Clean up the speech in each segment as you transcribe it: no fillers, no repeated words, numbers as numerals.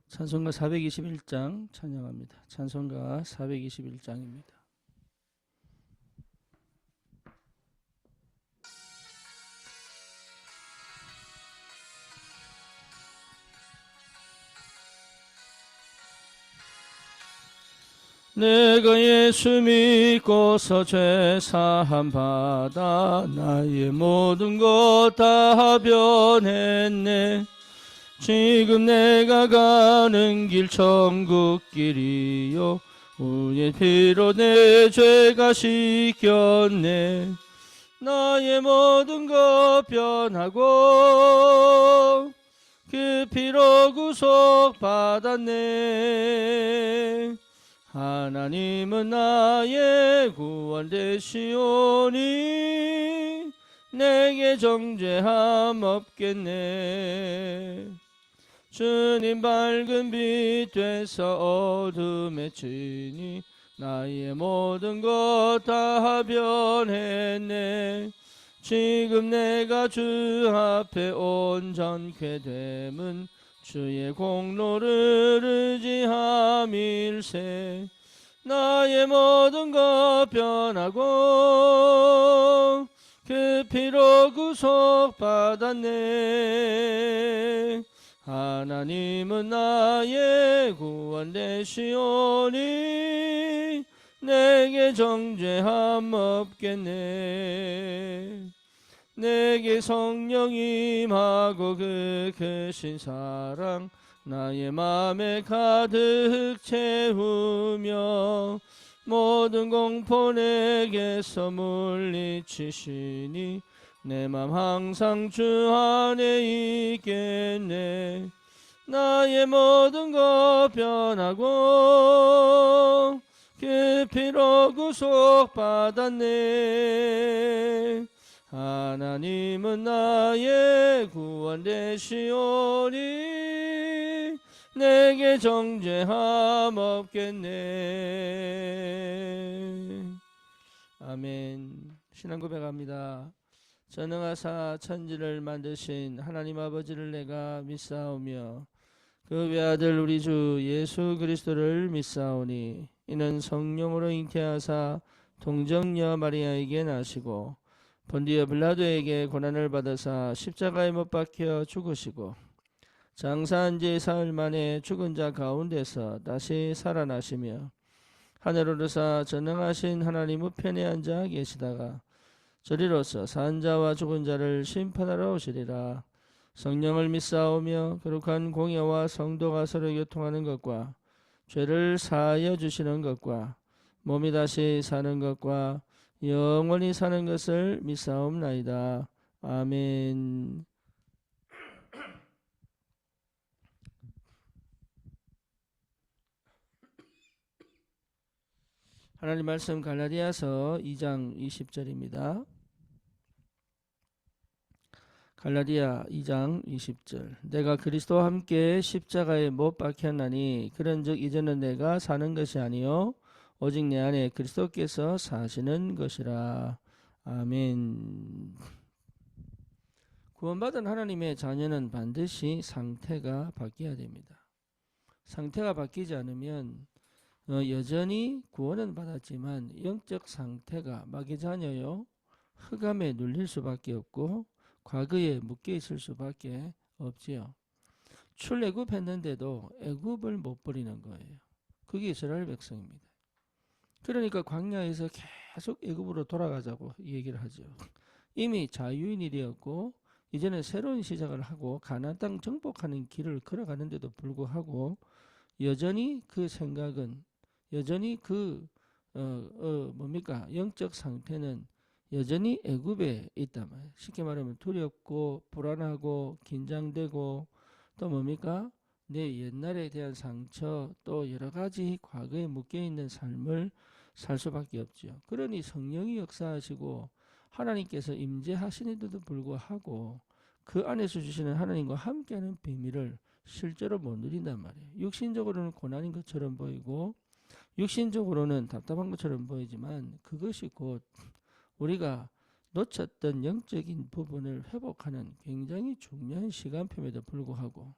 찬송가 421장 찬양합니다. 찬송가 421장입니다. 내가 예수 믿고서 죄 사함 받아 나의 모든 것 다 변했네. 지금 내가 가는 길 천국 길이요 우의 피로 내 죄가 씻겼네. 나의 모든 것 변하고 그 피로 구속 받았네. 하나님은 나의 구원 되시오니 내게 정죄함 없겠네. 주님 밝은 빛 되서 어둠에 치니 나의 모든 것 다 변했네. 지금 내가 주 앞에 온전케 됨은 주의 공로를 의지함일세. 나의 모든 것 변하고 그 피로 구속받았네. 하나님은 나의 구원 되시오니 내게 정죄함 없겠네. 내게 성령 임하고 그 크신 사랑 나의 맘에 가득 채우며 모든 공포 내게서 물리치시니 내 맘 항상 주 안에 있겠네. 나의 모든 것 변하고 그 피로 구속받았네. 하나님은 나의 구원 되시오니 내게 정죄함 없겠네. 아멘. 신앙 고백합니다. 전능하사 천지를 만드신 하나님 아버지를 내가 믿사오며 그 외아들 우리 주 예수 그리스도를 믿사오니 이는 성령으로 잉태하사 동정녀 마리아에게 나시고 본디오 빌라도에게 고난을 받으사 십자가에 못 박혀 죽으시고 장사한 지 사흘 만에 죽은 자 가운데서 다시 살아나시며 하늘 오르사 전능하신 하나님 우편에 앉아 계시다가 저리로서 산 자와 죽은 자를 심판하러 오시리라. 성령을 믿사오며 거룩한 공예와 성도가 서로 교통하는 것과 죄를 사하여 주시는 것과 몸이 다시 사는 것과 영원히 사는 것을 믿사옵나이다. 아멘. 하나님 말씀 갈라디아서 2장 20절입니다. 갈라디아 2장 20절. 내가 그리스도와 함께 십자가에 못 박혔나니 그런즉 이제는 내가 사는 것이 아니요 오직 내 안에 그리스도께서 사시는 것이라. 아멘. 구원받은 하나님의 자녀는 반드시 상태가 바뀌어야 됩니다. 상태가 바뀌지 않으면 여전히 구원은 받았지만 영적 상태가 마귀 자녀요 흑암에 눌릴 수밖에 없고 과거에 묶여 있을 수밖에 없지요. 출애굽했는데도 애굽을 못 버리는 거예요. 그게 이스라엘 백성입니다. 그러니까 광야에서 계속 애굽으로 돌아가자고 얘기를 하죠. 이미 자유인이 되었고 이제는 새로운 시작을 하고 가나안 땅 정복하는 길을 걸어가는데도 불구하고 여전히 그 생각은 여전히 영적 상태는 여전히 애굽에 있단 말이에요. 쉽게 말하면 두렵고 불안하고 긴장되고 또 내 옛날에 대한 상처 또 여러 가지 과거에 묶여있는 삶을 살 수밖에 없죠. 그러니 성령이 역사하시고 하나님께서 임재하시는데도 불구하고 그 안에서 주시는 하나님과 함께하는 비밀을 실제로 못 누린단 말이에요. 육신적으로는 고난인 것처럼 보이고 육신적으로는 답답한 것처럼 보이지만 그것이 곧 우리가 놓쳤던 영적인 부분을 회복하는 굉장히 중요한 시간표임에도 불구하고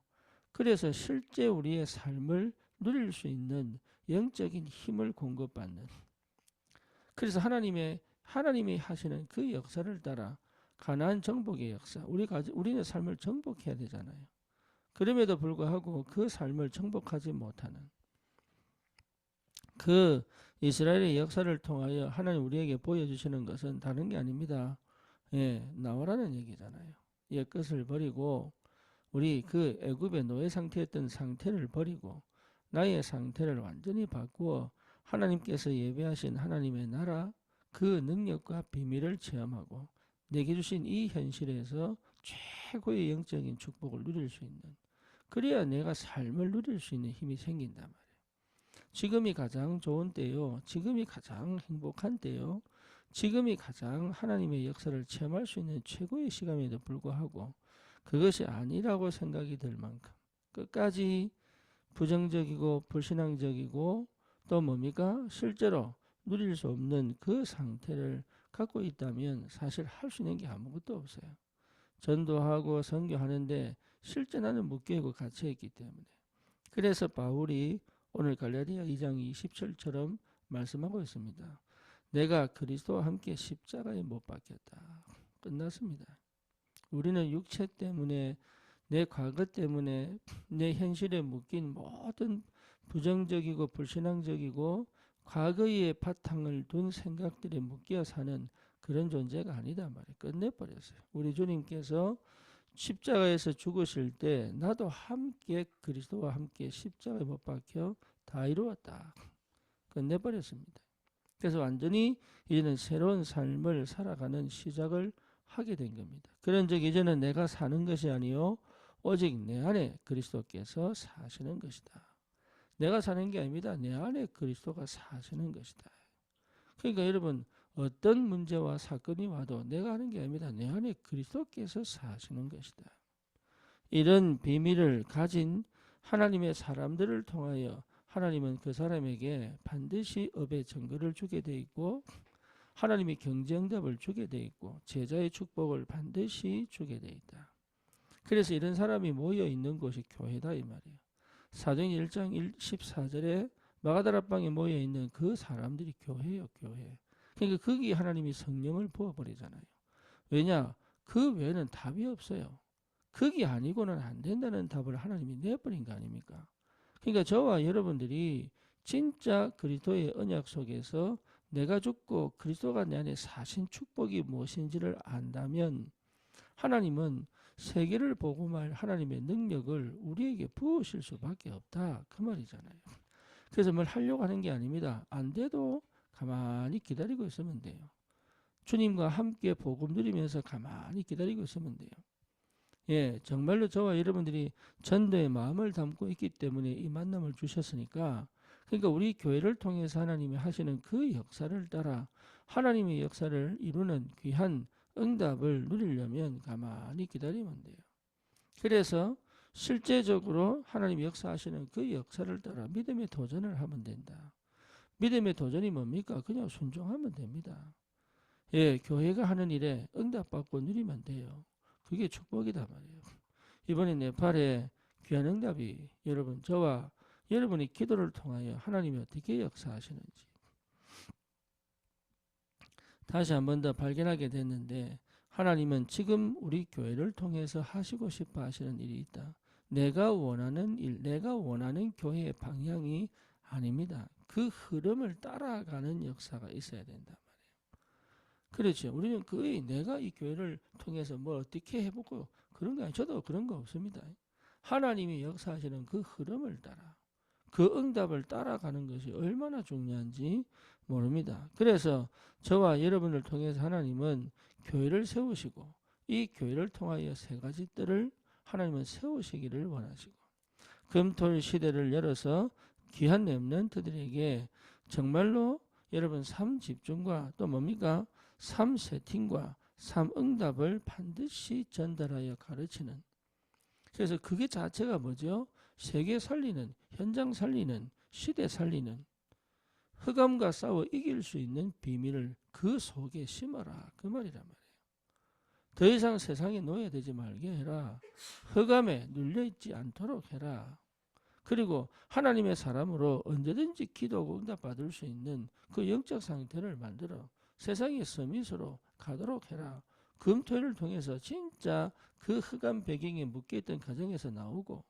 그래서 실제 우리의 삶을 누릴 수 있는 영적인 힘을 공급받는, 그래서 하나님이 하시는 그 역사를 따라 가나안 정복의 역사, 우리는 삶을 정복해야 되잖아요. 그럼에도 불구하고 그 삶을 정복하지 못하는 그 이스라엘의 역사를 통하여 하나님 우리에게 보여주시는 것은 다른 게 아닙니다. 나오라는 얘기잖아요. 옛것을 버리고 우리 그 애굽의 노예 상태였던 상태를 버리고 나의 상태를 완전히 바꾸어 하나님께서 예배하신 하나님의 나라, 그 능력과 비밀을 체험하고 내게 주신 이 현실에서 최고의 영적인 축복을 누릴 수 있는, 그래야 내가 삶을 누릴 수 있는 힘이 생긴단 말이에요. 지금이 가장 좋은 때요. 지금이 가장 행복한 때요. 지금이 가장 하나님의 역사를 체험할 수 있는 최고의 시간에도 불구하고 그것이 아니라고 생각이 들 만큼 끝까지 부정적이고 불신앙적이고 또 뭡니까? 실제로 누릴 수 없는 그 상태를 갖고 있다면 사실 할 수 있는 게 아무것도 없어요. 전도하고 선교하는데 실제 나는 묶여있고 갇혀있기 때문에. 그래서 바울이 오늘 갈라디아 2장 27절처럼 말씀하고 있습니다. 내가 그리스도와 함께 십자가에 못 박혔다. 끝났습니다. 우리는 육체 때문에, 내 과거 때문에, 내 현실에 묶인 모든 부정적이고 불신앙적이고 과거의 바탕을 둔 생각들에 묶여 사는 그런 존재가 아니다 말이에요. 끝내버렸어요. 우리 주님께서 십자가에서 죽으실 때 나도 함께 그리스도와 함께 십자가에 못 박혀 다 이루었다. 끝내버렸습니다. 그래서 완전히 이제는 새로운 삶을 살아가는 시작을 하게 된 겁니다. 그런 적 이제는 내가 사는 것이 아니요 오직 내 안에 그리스도께서 사시는 것이다. 내가 사는 게 아닙니다. 내 안에 그리스도가 사시는 것이다. 그러니까 여러분, 어떤 문제와 사건이 와도 내가 하는 게 아닙니다. 내 안에 그리스도께서 사시는 것이다. 이런 비밀을 가진 하나님의 사람들을 통하여 하나님은 그 사람에게 반드시 업의 증거를 주게 돼 있고 하나님이 경제응답을 주게 돼 있고 제자의 축복을 반드시 주게 돼 있다. 그래서 이런 사람이 모여 있는 곳이 교회다 이 말이에요. 사도행 1장 14절에 마가다라방에 모여 있는 그 사람들이 교회예요, 교회. 그러니까 거기 하나님이 성령을 부어버리잖아요. 왜냐? 그 외에는 답이 없어요. 거기 아니고는 안 된다는 답을 하나님이 내버린 거 아닙니까? 그러니까 저와 여러분들이 진짜 그리스도의 언약 속에서 내가 죽고 그리스도가 내 안에 사신 축복이 무엇인지를 안다면 하나님은 세계를 복음할 하나님의 능력을 우리에게 부으실 수밖에 없다. 그 말이잖아요. 그래서 뭘 하려고 하는 게 아닙니다. 안 돼도 가만히 기다리고 있으면 돼요. 주님과 함께 복음 누리면서 가만히 기다리고 있으면 돼요. 정말로 저와 여러분들이 전도의 마음을 담고 있기 때문에 이 만남을 주셨으니까, 그러니까 우리 교회를 통해서 하나님이 하시는 그 역사를 따라 하나님의 역사를 이루는 귀한 응답을 누리려면 가만히 기다리면 돼요. 그래서 실제적으로 하나님이 역사하시는 그 역사를 따라 믿음의 도전을 하면 된다. 믿음의 도전이 뭡니까? 그냥 순종하면 됩니다. 교회가 하는 일에 응답받고 누리면 돼요. 그게 축복이다 말이에요. 이번에 네팔에 귀한 응답이 여러분, 저와 여러분의 기도를 통하여 하나님이 어떻게 역사하시는지 다시 한 번 더 발견하게 됐는데, 하나님은 지금 우리 교회를 통해서 하시고 싶어 하시는 일이 있다. 내가 원하는 일, 내가 원하는 교회의 방향이 아닙니다. 그 흐름을 따라가는 역사가 있어야 된다 말이에요. 그렇죠. 우리는 거의 내가 이 교회를 통해서 뭘 어떻게 해보고 그런 거 아니에요. 저도 그런 거 없습니다. 하나님이 역사하시는 그 흐름을 따라, 그 응답을 따라가는 것이 얼마나 중요한지 모릅니다. 그래서 저와 여러분을 통해서 하나님은 교회를 세우시고 이 교회를 통하여 세 가지 뜰을 하나님은 세우시기를 원하시고, 금토일 시대를 열어서 귀한 렘넌트들에게 정말로 여러분 삶 집중과 또 뭡니까? 삶 세팅과 삶 응답을 반드시 전달하여 가르치는, 그래서 그게 자체가 뭐죠? 세계 살리는, 현장 살리는, 시대 살리는, 흑암과 싸워 이길 수 있는 비밀을 그 속에 심어라. 그 말이란 말이에요. 더 이상 세상에 노예되지 말게 해라. 흑암에 눌려있지 않도록 해라. 그리고 하나님의 사람으로 언제든지 기도하고 응답받을 수 있는 그 영적 상태를 만들어 세상의 서밋으로 가도록 해라. 금토일을 통해서 진짜 그 흑암 배경에 묶여있던 가정에서 나오고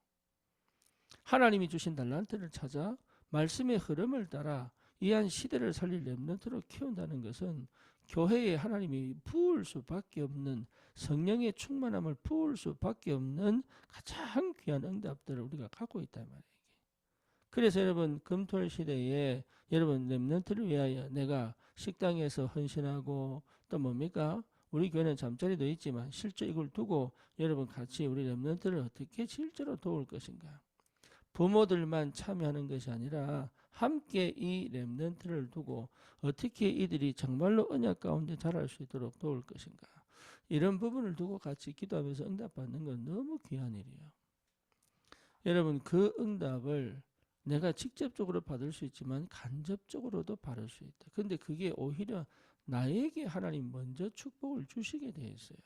하나님이 주신 달란트를 찾아 말씀의 흐름을 따라 이 한 시대를 살릴 렘넌트로 키운다는 것은 교회에 하나님이 부을 수밖에 없는 성령의 충만함을 부을 수밖에 없는 가장 귀한 응답들을 우리가 갖고 있단 말이에요. 그래서 여러분 금토일 시대에 여러분 렘넌트를 위하여 내가 식당에서 헌신하고 또 뭡니까? 우리 교회는 잠자리도 있지만 실제 이걸 두고 여러분 같이 우리 렘넌트를 어떻게 실제로 도울 것인가? 부모들만 참여하는 것이 아니라 함께 이 렘넌트를 두고 어떻게 이들이 정말로 언약 가운데 자랄 수 있도록 도울 것인가? 이런 부분을 두고 같이 기도하면서 응답받는 건 너무 귀한 일이에요. 여러분 그 응답을 내가 직접적으로 받을 수 있지만 간접적으로도 받을 수 있다. 근데 그게 오히려 나에게 하나님 먼저 축복을 주시게 되어 있어요.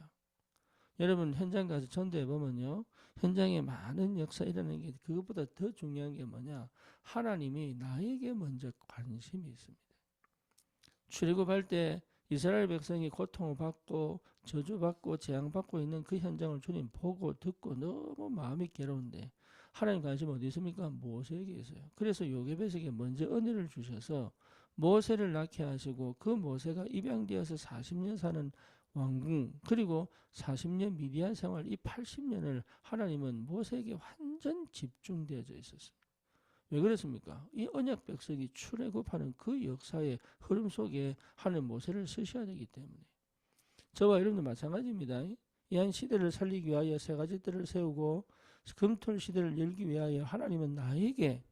여러분 현장 가서 전도해 보면요. 현장에 많은 역사 일어나는 게 그것보다 더 중요한 게 뭐냐. 하나님이 나에게 먼저 관심이 있습니다. 출애굽할 때 이스라엘 백성이 고통을 받고 저주받고 재앙받고 있는 그 현장을 주님 보고 듣고 너무 마음이 괴로운데 하나님 관심 어디 있습니까? 모세에게 있어요. 그래서 요게벳에게 먼저 은혜를 주셔서 모세를 낳게 하시고 그 모세가 입양되어서 40년 사는 왕궁 그리고 40년 미디안 생활 이 80년을 하나님은 모세에게 완전 집중되어져 있었어요. 왜 그렇습니까? 이 언약 백성이 출애굽하는 그 역사의 흐름 속에 하나님 모세를 쓰셔야 되기 때문에 저와 여러분도 마찬가지입니다. 이 한 시대를 살리기 위하여 세 가지 뜰을 세우고 금토일 시대를 열기 위하여 하나님은 나에게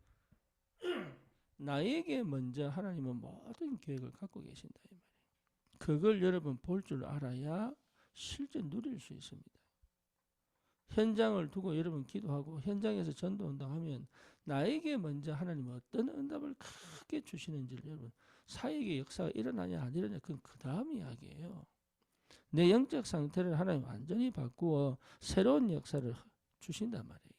먼저 하나님은 모든 계획을 갖고 계신다 이 말이에요. 그걸 여러분 볼 줄 알아야 실제 누릴 수 있습니다. 현장을 두고 여러분 기도하고 현장에서 전도 운동하면 나에게 먼저 하나님은 어떤 응답을 크게 주시는지를 여러분 사역의 역사가 일어나냐 안 일어나냐 그건 그 다음 이야기예요. 내 영적 상태를 하나님 완전히 바꾸어 새로운 역사를 주신단 말이에요.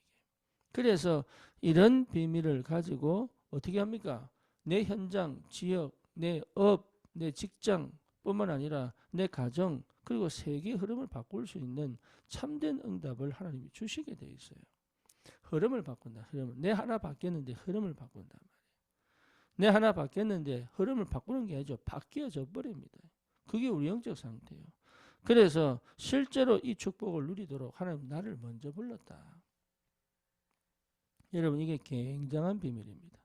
그래서 이런 비밀을 가지고 어떻게 합니까? 내 현장, 지역, 내 업, 내 직장 뿐만 아니라 내 가정 그리고 세계의 흐름을 바꿀 수 있는 참된 응답을 하나님이 주시게 돼 있어요. 흐름을 바꾼다. 흐름을. 내 하나 바뀌었는데 흐름을 바꾼단 말이에요. 내 하나 바뀌었는데 흐름을 바꾸는 게 아니죠. 바뀌어져 버립니다. 그게 우리 영적 상태예요. 그래서 실제로 이 축복을 누리도록 하나님 나를 먼저 불렀다. 여러분 이게 굉장한 비밀입니다.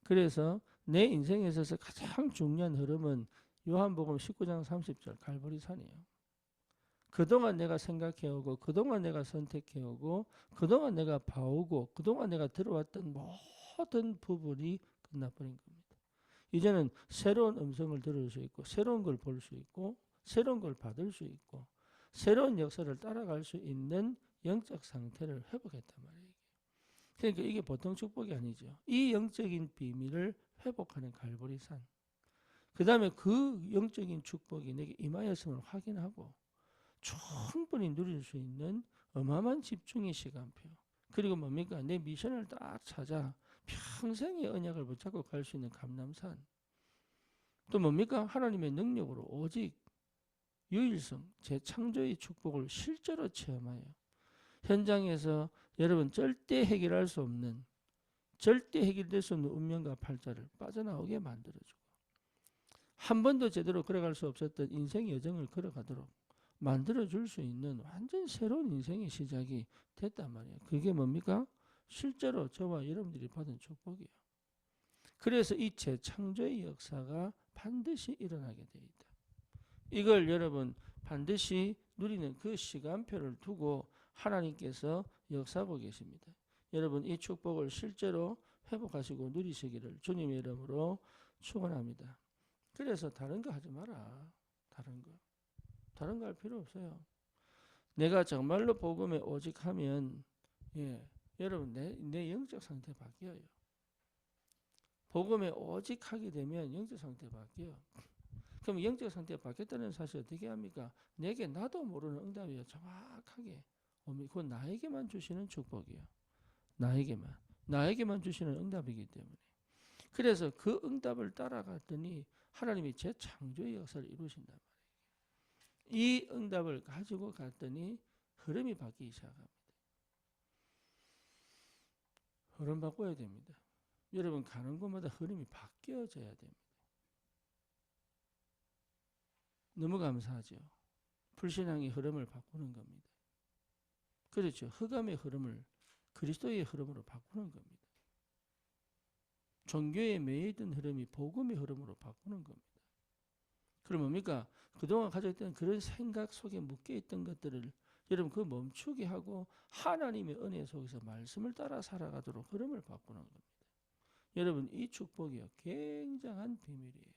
그래서 내 인생에 있어서 가장 중요한 흐름은 요한복음 19장 30절 갈보리산이에요. 그동안 내가 생각해오고 그동안 내가 선택해오고 그동안 내가 봐오고 그동안 내가 들어왔던 모든 부분이 끝나버린 겁니다. 이제는 새로운 음성을 들을 수 있고 새로운 걸 볼 수 있고 새로운 걸 받을 수 있고 새로운 역사를 따라갈 수 있는 영적 상태를 회복했단 말이에요. 그러니까 이게 보통 축복이 아니죠. 이 영적인 비밀을 회복하는 갈보리산. 그 다음에 그 영적인 축복이 내게 임하였음을 확인하고 충분히 누릴 수 있는 어마어마한 집중의 시간표. 그리고 뭡니까? 내 미션을 딱 찾아 평생의 언약을 붙잡고 갈 수 있는 감람산. 또 뭡니까? 하나님의 능력으로 오직 유일성, 재창조의 축복을 실제로 체험하여 현장에서 여러분 절대 해결할 수 없는 절대 해결될 수 없는 운명과 팔자를 빠져나오게 만들어주고 한 번도 제대로 걸어갈 수 없었던 인생 여정을 걸어가도록 만들어줄 수 있는 완전 새로운 인생의 시작이 됐단 말이에요. 그게 뭡니까? 실제로 저와 여러분들이 받은 축복이에요. 그래서 이 재창조의 역사가 반드시 일어나게 되어 있다. 이걸 여러분 반드시 누리는 그 시간표를 두고 하나님께서 역사하고 계십니다. 여러분 이 축복을 실제로 회복하시고 누리시기를 주님의 이름으로 축원합니다. 그래서 다른 거 하지 마라. 다른 거 할 필요 없어요. 내가 정말로 복음에 오직 하면 여러분 내 영적 상태 바뀌어요. 복음에 오직 하게 되면 영적 상태 바뀌어요. 그럼 영적 상태가 바뀌었다는 사실 어떻게 합니까? 내게 나도 모르는 응답이 정확하게 옵니다. 그건 나에게만 주시는 축복이에요. 나에게만 주시는 응답이기 때문에. 그래서 그 응답을 따라갔더니 하나님이 재창조의 역사를 이루신단 말이에요. 이 응답을 가지고 갔더니 흐름이 바뀌기 시작합니다. 흐름 바꿔야 됩니다. 여러분 가는 곳마다 흐름이 바뀌어져야 됩니다. 너무 감사하죠. 불신앙의 흐름을 바꾸는 겁니다. 그렇죠. 흑암의 흐름을 그리스도의 흐름으로 바꾸는 겁니다. 종교에 매여있던 흐름이 복음의 흐름으로 바꾸는 겁니다. 그럼 뭡니까? 그동안 가졌던 그런 생각 속에 묶여있던 것들을 여러분 그 멈추게 하고 하나님의 은혜 속에서 말씀을 따라 살아가도록 흐름을 바꾸는 겁니다. 여러분 이 축복이요 굉장한 비밀이에요.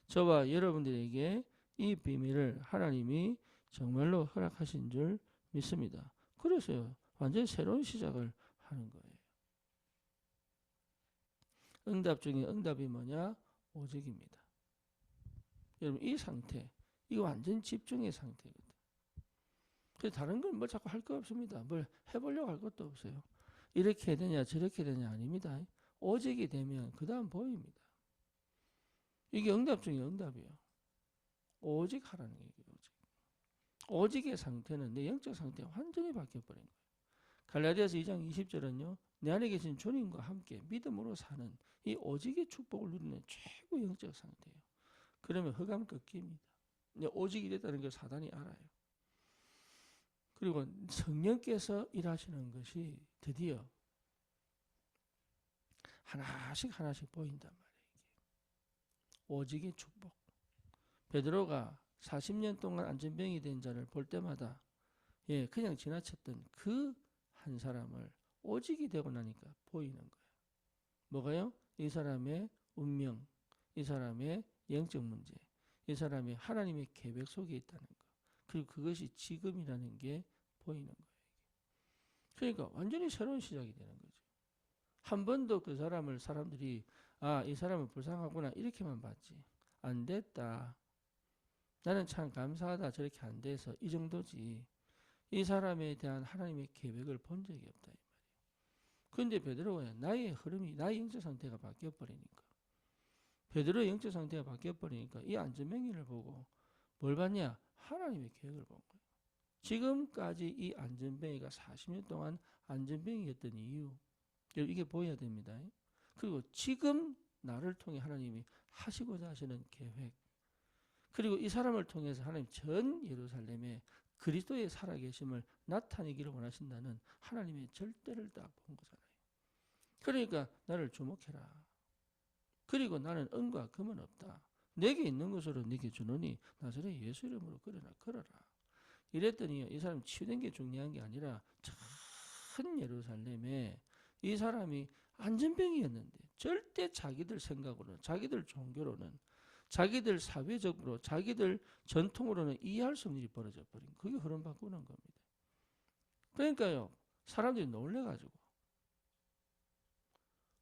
저와 여러분들에게 이 비밀을 하나님이 정말로 허락하신 줄 믿습니다. 그래서요 완전히 새로운 시작을 하는 거예요. 응답 중에 응답이 뭐냐? 오직입니다. 여러분 이 상태 이거 완전 집중의 상태거든. 그래서 다른 건 뭐 자꾸 할 거 없습니다. 뭘 해보려고 할 것도 없어요. 이렇게 해야 되냐 저렇게 해야 되냐 아닙니다. 오직이 되면 그 다음 보입니다. 이게 응답 중에 응답이에요. 오직 하라는 얘기예요. 오직의 상태는 내 영적 상태가 완전히 바뀌어버린 거예요. 갈라디아서 2장 20절은요. 내 안에 계신 주님과 함께 믿음으로 사는 이 오직의 축복을 누리는 최고 영적 상태예요. 그러면 흑암 꺾입니다. 오직이 됐다는 걸 사단이 알아요. 그리고 성령께서 일하시는 것이 드디어 하나씩 보인단 말이에요. 오직의 축복. 베드로가 40년 동안 안전병이 된 자를 볼 때마다 그냥 지나쳤던 그 한 사람을 오직이 되고 나니까 보이는 거예요. 뭐가요? 이 사람의 운명, 이 사람의 영적 문제, 이 사람이 하나님의 계획 속에 있다는 거. 그리고 그것이 지금이라는 게 보이는 거예요. 그러니까 완전히 새로운 시작이 되는 거죠. 한 번도 그 사람을 사람들이 이 사람은 불쌍하구나 이렇게만 봤지. 안 됐다. 나는 참 감사하다 저렇게 안 돼서 이 정도지. 이 사람에 대한 하나님의 계획을 본 적이 없다. 그런데 베드로가 나의 흐름이 나의 영적 상태가 바뀌어버리니까 베드로의 영적 상태가 바뀌어버리니까 이 안전병이를 보고 뭘 봤냐? 하나님의 계획을 본 거예요. 지금까지 이 안전병이가 40년 동안 안전병이었던 이유 이게 보여야 됩니다. 그리고 지금 나를 통해 하나님이 하시고자 하시는 계획 그리고 이 사람을 통해서 하나님 전 예루살렘에 그리스도의 살아계심을 나타내기를 원하신다는 하나님의 절대를 딱 본 거잖아요. 그러니까 나를 주목해라. 그리고 나는 은과 금은 없다. 내게 있는 것으로 내게 주노니 나사렛 예수 이름으로 걸어라. 이랬더니 이 사람 치유된 게 중요한 게 아니라 전 예루살렘에 이 사람이 안전병이었는데 절대 자기들 생각으로는 자기들 종교로는 자기들 사회적으로 자기들 전통으로는 이해할 수 없는 일이 벌어져 버린 그게 흐름 바꾸는 겁니다. 그러니까요 사람들이 놀래가지고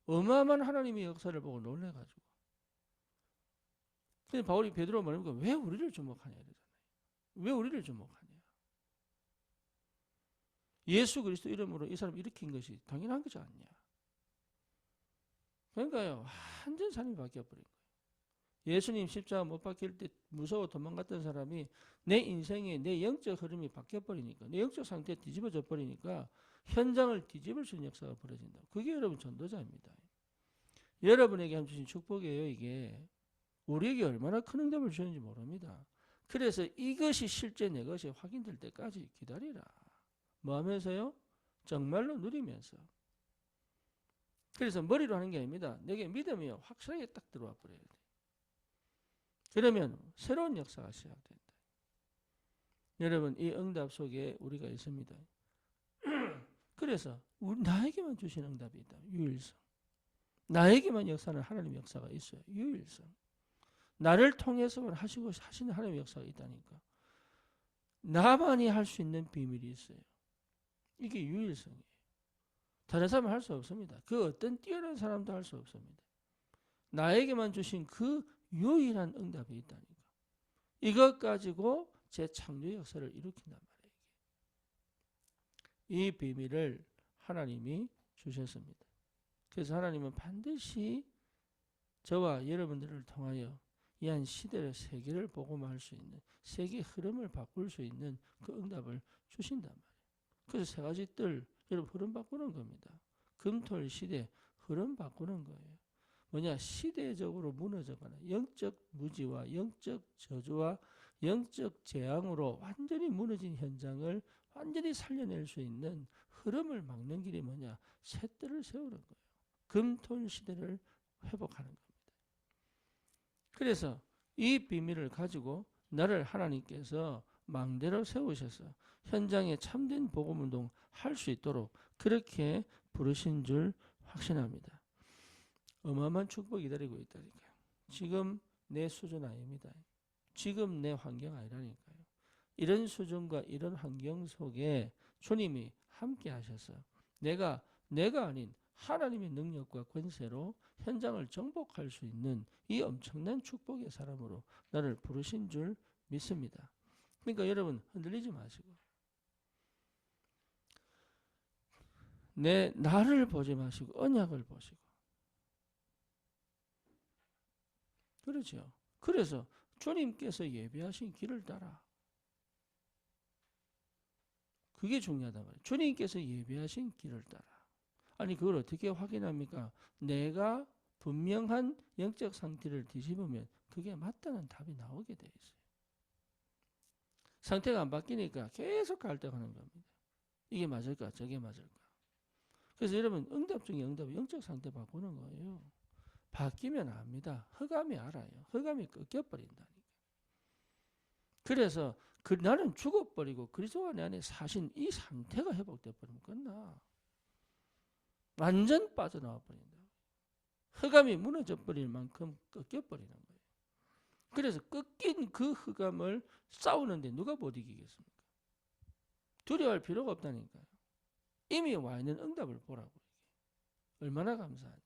어마어마한 하나님의 역사를 보고 놀래가지고 근데 바울이 베드로가 말합니까? 왜 우리를 주목하냐 이러잖아요. 왜 우리를 주목하냐. 예수 그리스도 이름으로 이 사람 일으킨 것이 당연한 거지 않냐. 그러니까요 완전 삶이 바뀌어버린 거예요. 예수님 십자가 못 박힐 때 무서워 도망갔던 사람이 내 인생에 내 영적 흐름이 바뀌어버리니까 내 영적 상태에 뒤집어져 버리니까 현장을 뒤집을 수 있는 역사가 벌어진다. 그게 여러분 전도자입니다. 여러분에게 주신 축복이에요. 이게 우리에게 얼마나 큰 응답을 주는지 모릅니다. 그래서 이것이 실제 내 것이 확인될 때까지 기다리라. 뭐 하면서요? 정말로 누리면서. 그래서 머리로 하는 게 아닙니다. 내게 믿음이 확실하게 딱 들어와 버려야 돼. 그러면 새로운 역사가 시작된다. 여러분 이 응답 속에 우리가 있습니다. 그래서 나에게만 주신 응답이 있다. 유일성. 나에게만 역사는 하나님의 역사가 있어요. 유일성. 나를 통해서 하시는 하나님의 역사가 있다니까. 나만이 할 수 있는 비밀이 있어요. 이게 유일성이에요. 다른 사람은 할 수 없습니다. 그 어떤 뛰어난 사람도 할 수 없습니다. 나에게만 주신 그 유일한 응답이 있다니까. 이것 가지고 재창조 역사를 일으킨단 말이에요. 이 비밀을 하나님이 주셨습니다. 그래서 하나님은 반드시 저와 여러분들을 통하여 이 한 시대의 세계를 복음화할 수 있는, 세계 흐름을 바꿀 수 있는 그 응답을 주신단 말이에요. 그래서 세 가지 뜰, 여러분 흐름 바꾸는 겁니다. 금토일 시대 흐름 바꾸는 거예요. 뭐냐, 시대적으로 무너져가는 영적 무지와 영적 저주와 영적 재앙으로 완전히 무너진 현장을 완전히 살려낼 수 있는 흐름을 막는 길이 뭐냐, 새 뜰을 세우는 거예요. 금토일 시대를 회복하는 겁니다. 그래서 이 비밀을 가지고 나를 하나님께서 망대로 세우셔서 현장에 참된 복음운동 할 수 있도록 그렇게 부르신 줄 확신합니다. 어마어마한 축복이 기다리고 있다니까요. 지금 내 수준 아닙니다. 지금 내 환경 아니라니까요. 이런 수준과 이런 환경 속에 주님이 함께 하셔서 내가 아닌 하나님의 능력과 권세로 현장을 정복할 수 있는 이 엄청난 축복의 사람으로 나를 부르신 줄 믿습니다. 그러니까 여러분 흔들리지 마시고 나를 보지 마시고 언약을 보시고, 그렇죠. 그래서 주님께서 예비하신 길을 따라. 그게 중요하단 말이에요. 주님께서 예비하신 길을 따라. 아니 그걸 어떻게 확인합니까? 내가 분명한 영적 상태를 뒤집으면 그게 맞다는 답이 나오게 돼 있어요. 상태가 안 바뀌니까 계속 갈등하는 겁니다. 이게 맞을까? 저게 맞을까? 그래서 여러분 응답 중에 응답이 영적 상태 바꾸는 거예요. 바뀌면 압니다. 흑암이 알아요. 흑암이 꺾여버린다니까. 그래서 나는 죽어버리고 그리스도 안에 사신 이 상태가 회복돼 버리면 끝나. 완전 빠져나와 버린다. 흑암이 무너져 버릴 만큼 꺾여버리는 거예요. 그래서 꺾인 그 흑암을 싸우는데 누가 못 이기겠습니까? 두려워할 필요가 없다니까요. 이미 와 있는 응답을 보라고. 얼마나 감사한지.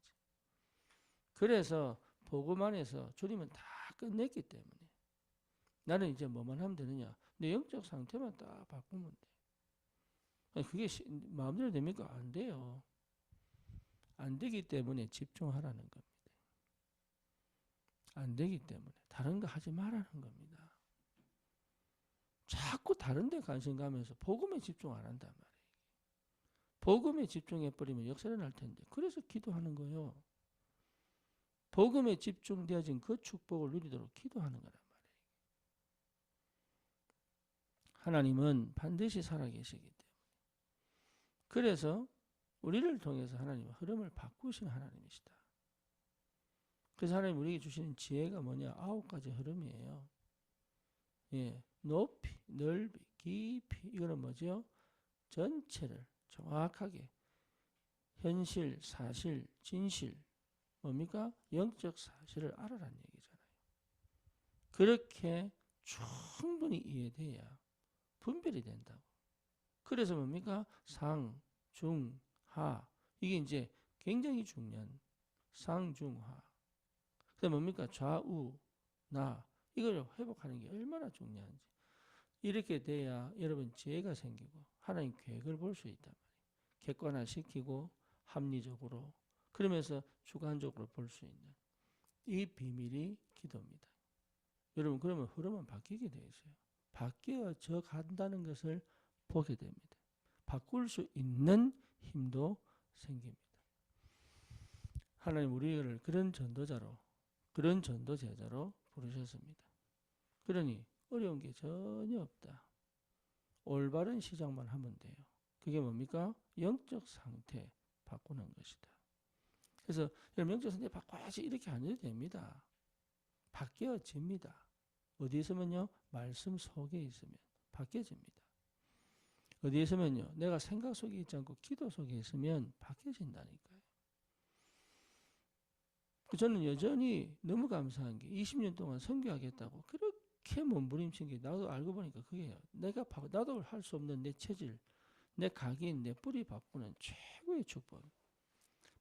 그래서 복음 안에서 주님은 다 끝냈기 때문에 나는 이제 뭐만 하면 되느냐, 내 영적 상태만 딱 바꾸면 돼. 그게 마음대로 됩니까? 안 돼요. 안 되기 때문에 집중하라는 겁니다. 안 되기 때문에 다른 거 하지 말라는 겁니다. 자꾸 다른 데 관심 가면서 복음에 집중 안 한단 말이에요. 복음에 집중해버리면 역사를 날 텐데, 그래서 기도하는 거예요. 복음에 집중되어진 그 축복을 누리도록 기도하는 거란 말이에요. 하나님은 반드시 살아계시기 때문에. 그래서 우리를 통해서 하나님은 흐름을 바꾸신 하나님이시다. 그래서 하나님 우리에게 주시는 지혜가 뭐냐? 9가지 흐름이에요. 예, 높이, 넓이, 깊이. 이거는 뭐죠? 전체를 정확하게 현실, 사실, 진실, 뭡니까? 영적 사실을 알아라는 얘기잖아요. 그렇게 충분히 이해돼야 분별이 된다고. 그래서 뭡니까? 상, 중, 하. 이게 이제 굉장히 중요한 상, 중, 하. 그다음에 뭡니까? 좌우, 나. 이걸 회복하는 게 얼마나 중요한지. 이렇게 돼야 여러분 지혜가 생기고 하나님 계획을 볼 수 있단 말이에요. 객관화시키고 합리적으로, 그러면서 주관적으로 볼 수 있는 이 비밀이 기도입니다. 여러분 그러면 흐름은 바뀌게 되어 있어요. 바뀌어져 간다는 것을 보게 됩니다. 바꿀 수 있는 힘도 생깁니다. 하나님 우리를 그런 전도자로, 그런 전도 제자로 부르셨습니다. 그러니 어려운 게 전혀 없다. 올바른 시작만 하면 돼요. 그게 뭡니까? 영적 상태 바꾸는 것이다. 그래서 여러분 영적 상태 바꿔야지 이렇게 안 해도 됩니다. 바뀌어집니다. 어디 있으면요? 말씀 속에 있으면 바뀌어집니다. 어디 있으면요? 내가 생각 속에 있지 않고 기도 속에 있으면 바뀌어진다니까요. 저는 여전히 너무 감사한 게 20년 동안 선교하겠다고 그렇게 몸부림친 게 나도 알고 보니까 그게요. 나도 할 수 없는 내 체질, 내 각인, 내 뿌리 바꾸는 최고의 축복.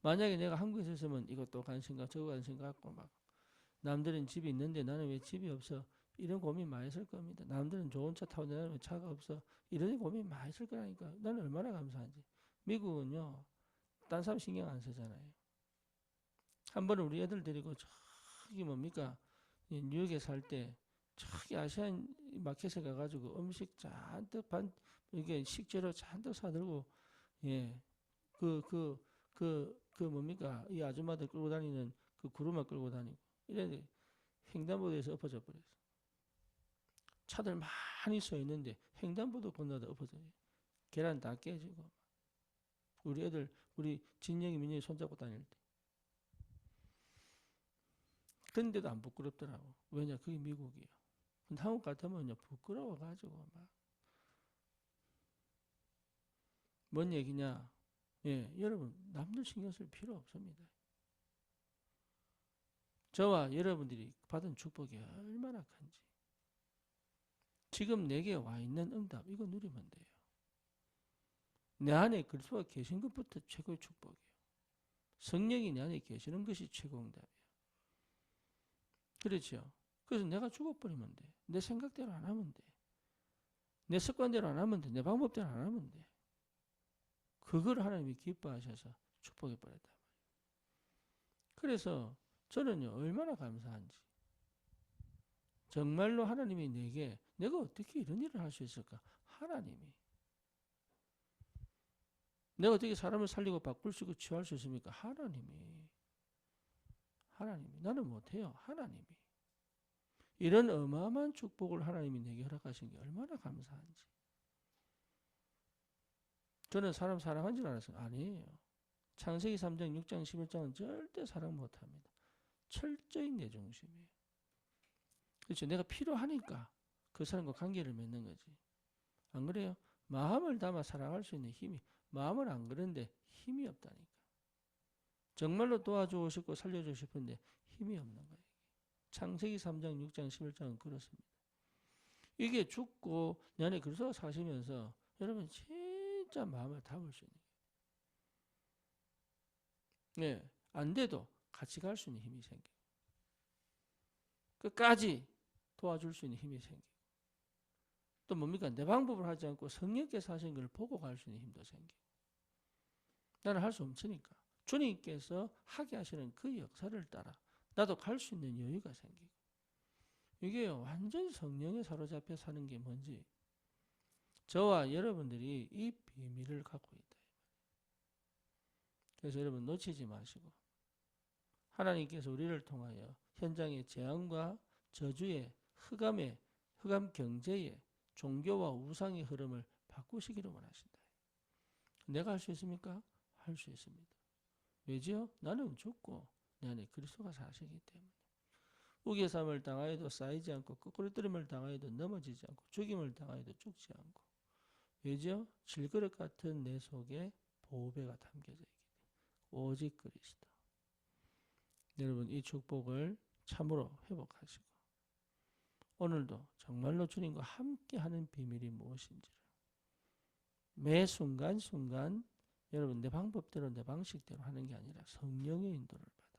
만약에 내가 한국에 있으면 이것도 관심 갖고 저거 관심 갖고 막 남들은 집이 있는데 나는 왜 집이 없어? 이런 고민 많이 했을 겁니다. 남들은 좋은 차 타고 내는 차가 없어. 이런 고민 많이 했을 거라니까. 나는 얼마나 감사한지. 미국은요, 딴 사람 신경 안 쓰잖아요. 한 번은 우리 애들 데리고 저기 뭡니까? 뉴욕에 살 때 저기 아시안 마켓에 가가지고 음식 잔뜩 이게 식재료 잔뜩 사들고 예, 뭡니까? 이 아줌마들 끌고 다니는 그 구루마 끌고 다니고 이래 횡단보도에서 엎어져 버렸어. 차들 많이 서 있는데 횡단보도 건너다 엎어져요. 계란 다 깨지고 우리 애들 우리 진영이 민영이 손잡고 다닐 때. 근데도 안 부끄럽더라고. 왜냐? 그게 미국이에요. 근데 한국 같으면요 부끄러워가지고 막 뭔 얘기냐? 예, 여러분 남들 신경 쓸 필요 없습니다. 저와 여러분들이 받은 축복이 얼마나 큰지. 지금 내게 와 있는 응답 이거 누리면 돼요. 내 안에 그리스도가 계신 것부터 최고의 축복이에요. 성령이 내 안에 계시는 것이 최고 응답이에요. 그렇죠? 그래서 내가 죽어버리면 돼. 내 생각대로 안 하면 돼. 내 습관대로 안 하면 돼. 내 방법대로 안 하면 돼. 그걸 하나님이 기뻐하셔서 축복해 버렸다. 그래서 저는요 얼마나 감사한지. 정말로 하나님이 내가 어떻게 이런 일을 할 수 있을까? 하나님이. 내가 어떻게 사람을 살리고 바꿀 수 있고 치유할 수 있습니까? 하나님이. 나는 못해요. 하나님이. 이런 어마어마한 축복을 하나님이 내게 허락하신 게 얼마나 감사한지. 저는 사람 사랑한 줄 알았어요. 아니에요. 창세기 3장, 6장, 11장은 절대 사랑 못합니다. 철저히 내 중심이에요. 그렇죠. 내가 필요하니까 그 사람과 관계를 맺는 거지. 안 그래요? 마음을 담아 사랑할 수 있는 힘이 마음은 안 그런데 힘이 없다니까. 정말로 도와주고 싶고 살려주고 싶은데 힘이 없는 거예요. 창세기 3장, 6장, 11장은 그렇습니다. 이게 죽고 내 안에 그리스도가 사시면서 여러분 진짜 마음을 담을 수 있는 거예요. 네, 안 돼도 같이 갈 수 있는 힘이 생겨요. 끝까지 도와줄 수 있는 힘이 생겨요. 또 뭡니까? 내 방법을 하지 않고 성령께서 하신 걸 보고 갈 수 있는 힘도 생겨요. 나는 할 수 없으니까. 주님께서 하게 하시는 그 역사를 따라 나도 갈 수 있는 여유가 생기고. 이게 완전히 성령에 사로잡혀 사는 게 뭔지 저와 여러분들이 이 비밀을 갖고 있다. 그래서 여러분 놓치지 마시고 하나님께서 우리를 통하여 현장의 재앙과 저주의 흑암 경제의 종교와 우상의 흐름을 바꾸시기를 원하신다. 내가 할 수 있습니까? 할 수 있습니다. 왜지요? 나는 죽고 내 안에 그리스도가 사시기 때문에. 우기의 삶을 당하여도 쌓이지 않고 거꾸로뜨림을 당하여도 넘어지지 않고 죽임을 당하여도 죽지 않고. 왜죠? 질그릇 같은 내 속에 보배가 담겨져 있기 때문에. 오직 그리스도. 여러분 이 축복을 참으로 회복하시고 오늘도 정말로 주님과 함께하는 비밀이 무엇인지를 매 순간순간 여러분 내 방법대로 내 방식대로 하는 게 아니라 성령의 인도를 받아.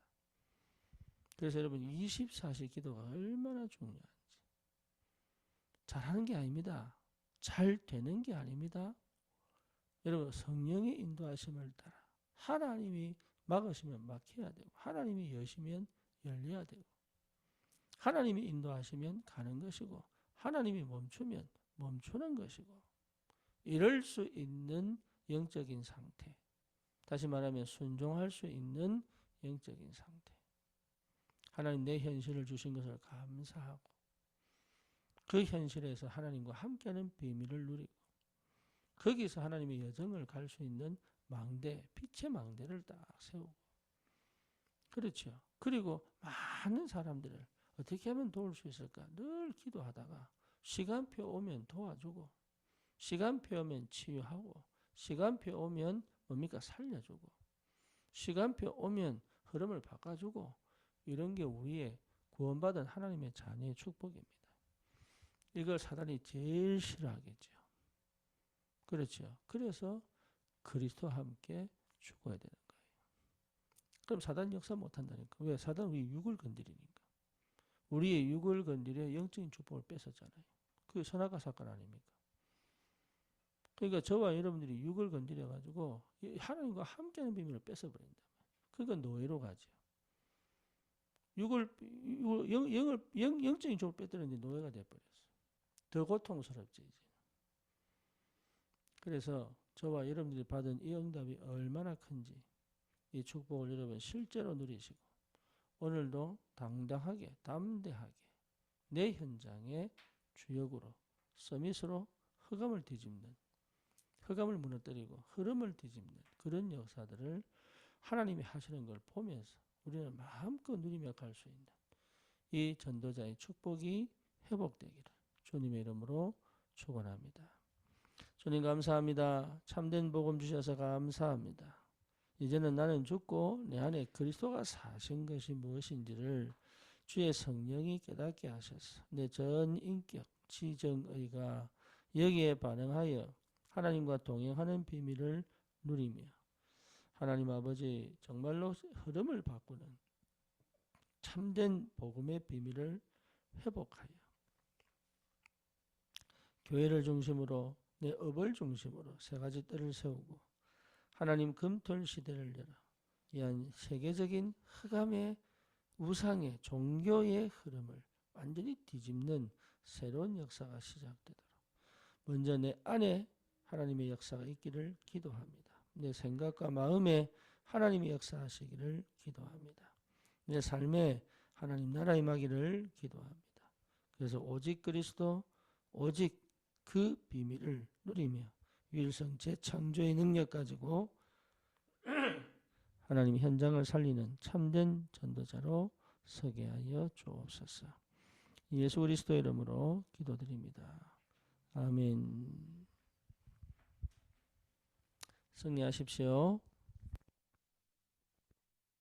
그래서 여러분 24시 기도가 얼마나 중요한지. 잘하는 게 아닙니다. 잘 되는 게 아닙니다. 여러분 성령의 인도하심을 따라 하나님이 막으시면 막혀야 되고 하나님이 여시면 열려야 되고 하나님이 인도하시면 가는 것이고 하나님이 멈추면 멈추는 것이고 이럴 수 있는 영적인 상태. 다시 말하면 순종할 수 있는 영적인 상태. 하나님 내 현실을 주신 것을 감사하고 그 현실에서 하나님과 함께하는 비밀을 누리고 거기서 하나님의 여정을 갈 수 있는 망대, 빛의 망대를 딱 세우고 그렇죠. 그리고 많은 사람들을 어떻게 하면 도울 수 있을까? 늘 기도하다가 시간표 오면 도와주고 시간표 오면 치유하고 시간표 오면 뭡니까? 살려주고 시간표 오면 흐름을 바꿔주고 이런 게 우리의 구원받은 하나님의 자녀의 축복입니다. 이걸 사단이 제일 싫어하겠죠. 그렇죠. 그래서 그리스도와 함께 죽어야 되는 거예요. 그럼 사단 역사 못한다니까. 왜? 사단은 우리 육을 건드리니까. 우리의 육을 건드려 영적인 축복을 뺏었잖아요. 그게 선악과 사건 아닙니까? 그러니까 저와 여러분들이 육을 건드려 가지고 하나님과 함께하는 비밀을 뺏어버린다. 그러니까 노예로 가죠. 영적인 축복을 뺏더니 노예가 돼버렸어. 더 고통스럽지 이제. 그래서 저와 여러분들이 받은 이 응답이 얼마나 큰지 이 축복을 여러분 실제로 누리시고 오늘도 당당하게 담대하게 내 현장의 주역으로 서밋으로 흑암을 뒤집는 흑암을 무너뜨리고 흐름을 뒤집는 그런 역사들을 하나님이 하시는 걸 보면서 우리는 마음껏 누리며 갈 수 있는 이 전도자의 축복이 회복되기를 주님의 이름으로 축원합니다. 주님 감사합니다. 참된 복음 주셔서 감사합니다. 이제는 나는 죽고 내 안에 그리스도가 사신 것이 무엇인지를 주의 성령이 깨닫게 하셔서 내 전 인격 지정의가 여기에 반응하여 하나님과 동행하는 비밀을 누리며 하나님 아버지 정말로 흐름을 바꾸는 참된 복음의 비밀을 회복하여 교회를 중심으로 내 업을 중심으로 세 가지 뜰을 세우고 하나님 금토일 시대를 열어 이한 세계적인 흑암의 우상의 종교의 흐름을 완전히 뒤집는 새로운 역사가 시작되도록 먼저 내 안에 하나님의 역사가 있기를 기도합니다. 내 생각과 마음에 하나님의 역사하시기를 기도합니다. 내 삶에 하나님 나라 임하기를 기도합니다. 그래서 오직 그리스도 오직 그 비밀을 누리며 유일성 재창조의 능력 가지고 하나님 현장을 살리는 참된 전도자로 서게 하여 주옵소서. 예수 그리스도 이름으로 기도드립니다. 아멘. 승리하십시오.